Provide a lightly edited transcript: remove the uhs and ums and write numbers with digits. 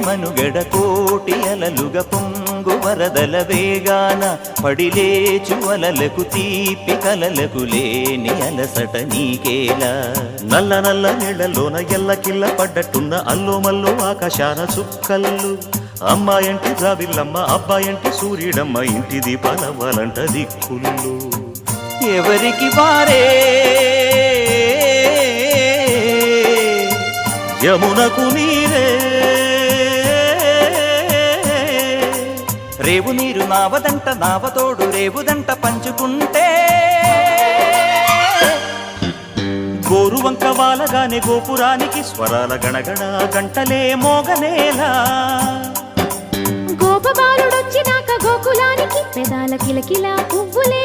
మనుగడ కోటి అలలుగ పొంగు వరదల వేగాన పడిలేచు అలలకు తీపి కలలకు లేని అలసట నీకేలా నల్ల నల్ల నీళ్లలోన ఎల్లకిల్ల పడ్డట్టున్న అల్లో మల్లో ఆకాశాన చుక్కల్లు అమ్మాయంటి జాబిల్లమ్మ అబ్బాయంటి సూర్యుడమ్మ ఇంటి దీపాలవ్వాలంట దిక్కులు ఎవరికి వారే యమునకు నీరే రేవు నీరు నావదంట నావతోడు రేవుదంట పంచుకుంటే గోరువంక వాలగానే గోపురానికి స్వరాల గణగణ గంటలే మోగనేలా గోపబాలుడొచ్చినాక గోకులానికి పెదాల కిలకిలా పువ్వులే